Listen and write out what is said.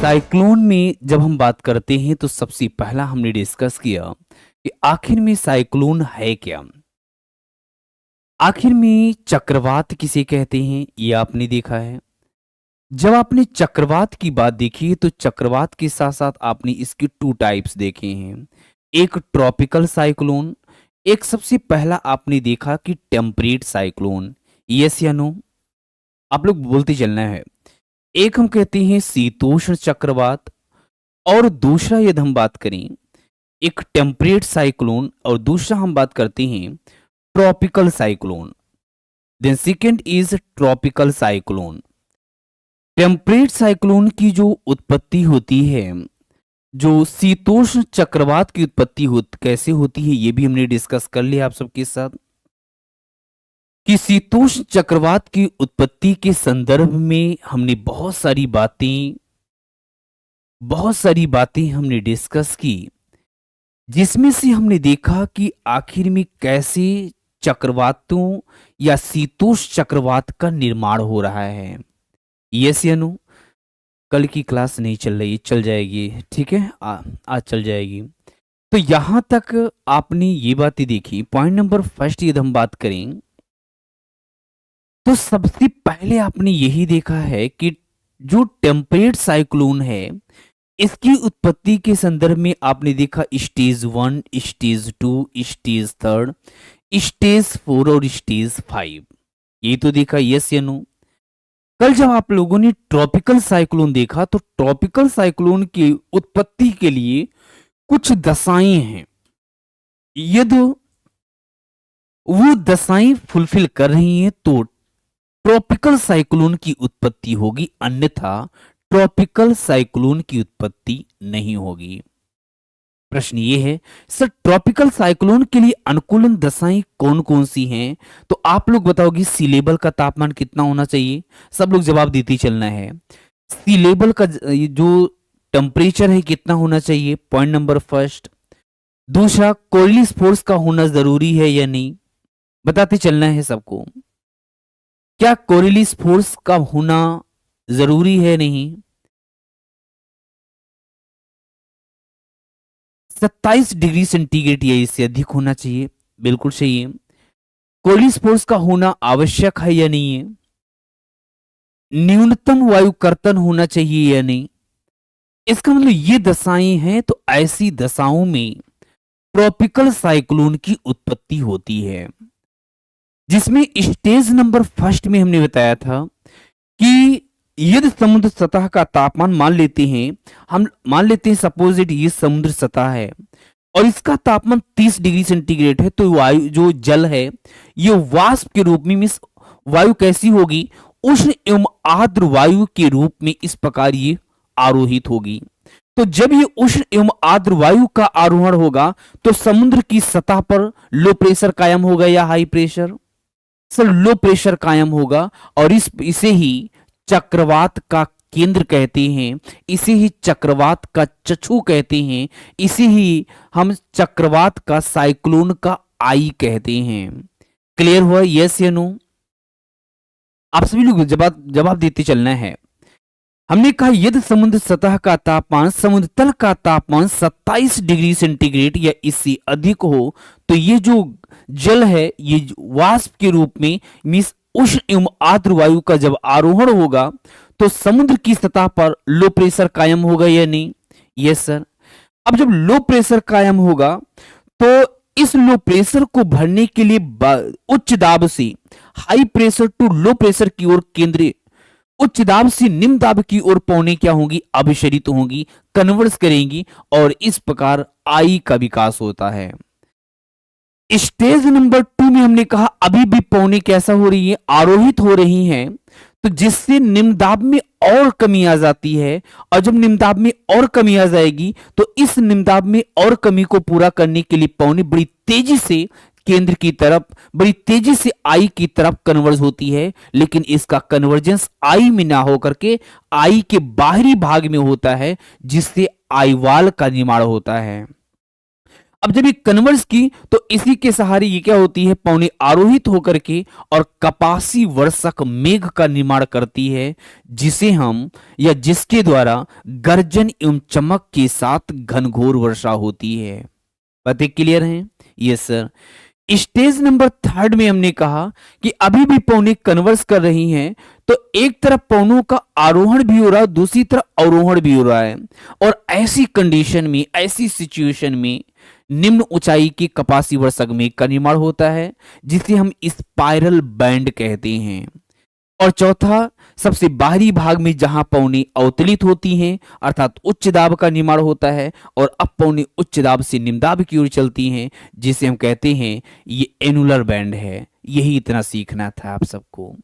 Cyclone में जब हम बात करते हैं तो सबसे पहला हमने डिस्कस किया कि आखिर में साइक्लोन है क्या। आखिर में चक्रवात किसे कहते हैं ये आपने देखा है। जब आपने चक्रवात की बात देखी है तो चक्रवात के साथ साथ आपने इसके टू टाइप्स देखे हैं। एक ट्रॉपिकल साइक्लोन, एक सबसे पहला आपने देखा कि टेम्परेट साइक्लोन। यस या नो, आप लोग बोलते चलना है। एक हम कहते हैं शीतोष्ण चक्रवात, और दूसरा यदि हम बात करें एक टेम्परेट साइक्लोन, और दूसरा हम बात करते हैं tropical cyclone. Then second is tropical cyclone. Temperate cyclone की जो उत्पत्ति होती है, जो शीतोष्ण चक्रवात की उत्पत्ति कैसे होती है, ये भी हमने डिस्कस कर लिया आप सबके साथ कि शीतोष्ण चक्रवात की उत्पत्ति के संदर्भ में हमने बहुत सारी बातें हमने डिस्कस की, जिसमें से हमने देखा कि आखिर में कैसे चक्रवातों या शीतोष्ण चक्रवात का निर्माण हो रहा है। यस या नो, कल की क्लास नहीं चल रही, चल जाएगी, ठीक है, आज चल जाएगी। तो यहां तक आपने ये बातें देखी। पॉइंट नंबर फर्स्ट यदि हम बात करें तो सबसे पहले आपने यही देखा है कि जो टेम्परेट साइक्लोन है इसकी उत्पत्ति के संदर्भ में आपने देखा स्टेज 1, स्टेज 2, स्टेज 3, स्टेज 4 और स्टेज 5। ये तो देखा, यस या नो। कल जब आप लोगों ने ट्रॉपिकल साइक्लोन देखा तो ट्रॉपिकल साइक्लोन की उत्पत्ति के लिए कुछ दशाएं हैं। यदि वो दशाएं फुलफिल कर रही हैं तो ट्रॉपिकल साइक्लोन की उत्पत्ति होगी, अन्यथा ट्रॉपिकल साइक्लोन की उत्पत्ति नहीं होगी। प्रश्न ये है सर, ट्रॉपिकल साइक्लोन के लिए अनुकूलन दशाएं कौन कौन सी हैं? तो आप लोग बताओगे सी लेवल का तापमान कितना होना चाहिए। सब लोग जवाब देते चलना है। सी लेवल का जो टेम्परेचर है कितना होना चाहिए, पॉइंट नंबर फर्स्ट। दूसरा, कोरिलिस फोर्स का होना जरूरी है या नहीं, बताते चलना है सबको। क्या कोरिलिस फोर्स का होना जरूरी है नहीं? 27 डिग्री सेंटीग्रेड या इससे अधिक होना चाहिए, बिल्कुल सही है। कोरिलिस फोर्स का होना आवश्यक है या नहीं है? न्यूनतम वायु कर्तन होना चाहिए या नहीं? इसका मतलब ये दशाएं हैं। तो ऐसी दशाओं में ट्रॉपिकल साइक्लोन की उत्पत्ति होती है, जिसमें स्टेज नंबर फर्स्ट में हमने बताया था कि यदि समुद्र सतह का तापमान हम मान लेते हैं सपोज इट ये समुद्र सतह है और इसका तापमान 30 डिग्री सेंटीग्रेड है, तो वायु जो जल है ये वाष्प के रूप में, मींस वायु कैसी होगी, उष्ण एवं आर्द्र वायु के रूप में इस प्रकार ये आरोहित होगी। तो जब ये उष्ण एवं आर्द्र वायु का आरोहण होगा तो समुद्र की सतह पर लो प्रेशर कायम होगा या high pressure? Sir, low pressure कायम होगा, और इसे ही चक्रवात का केंद्र कहते हैं, इसे ही चक्रवात का चक्षु कहते हैं, इसे ही हम चक्रवात का साइक्लोन का आई कहते हैं। क्लियर हुआ, यस या नो? आप सभी लोग जवाब देते चलना है। हमने कहा यदि समुद्र सतह का तापमान समुद्र तल का तापमान 27 डिग्री सेंटीग्रेड या इससे अधिक हो तो ये जो जल है ये वाष्प के रूप में, मींस उष्ण एवं आर्द्र वायु का जब आरोहण होगा तो समुद्र की सतह पर लो प्रेशर कायम होगा या नहीं? Yes sir. अब जब लो प्रेशर कायम होगा तो इस लो प्रेशर को भरने के लिए उच्च दाब से high pressure to low pressure की ओर केंद्रीय, उच्च दाब से निम्न दाब की ओर पौने क्या होंगी, अभिसरित होंगी, कन्वर्स करेंगी, और इस प्रकार आई का विकास होता है। स्टेज नंबर 2 में हमने कहा अभी भी पौने कैसा हो रही है, आरोहित हो रही हैं, तो जिससे निम्न दाब में और कमी आ जाती है, और जब निम्न दाब में और कमी आ जाएगी तो इस निम्न दाब में और कमी को पूरा करने के लिए पौने बड़ी तेजी से केंद्र की तरफ, बड़ी तेजी से आई की तरफ कन्वर्ज होती है, लेकिन इसका कन्वर्जेंस आई में ना होकर के आई के बाहरी भाग में होता है, जिससे आई वाल का निर्माण होता है। अब जब ये कन्वर्स की तो इसी के सहारे ये क्या होती है, पौने आरोहित होकर के और कपासी वर्षक मेघ का निर्माण करती है, जिसे हम या जिसके द्वारा गर्जन एवं चमक के साथ घनघोर वर्षा होती है। बातें क्लियर हैं? Yes sir. Stage number third में हमने कहा कि अभी भी पौने कन्वर्स कर रही हैं, तो एक तरफ पौनों का आरोहण भी हो रहा है, दूसरी तरफ अवरोहण भी हो रहा है। और ऐसी कंडीशन में, ऐसी सिचुएशन में निम्न ऊंचाई के कपासी वर्षक मेघ का निर्माण होता है, जिसे हम स्पाइरल बैंड कहते हैं। और चौथा, सबसे बाहरी भाग में जहां पौने अवतलित होती हैं, अर्थात उच्च दाब का निर्माण होता है, और अब पौने उच्च दाब से निम्न दाब की ओर चलती हैं, जिसे हम कहते हैं ये एनुलर बैंड है। यही इतना सीखना था आप सबको।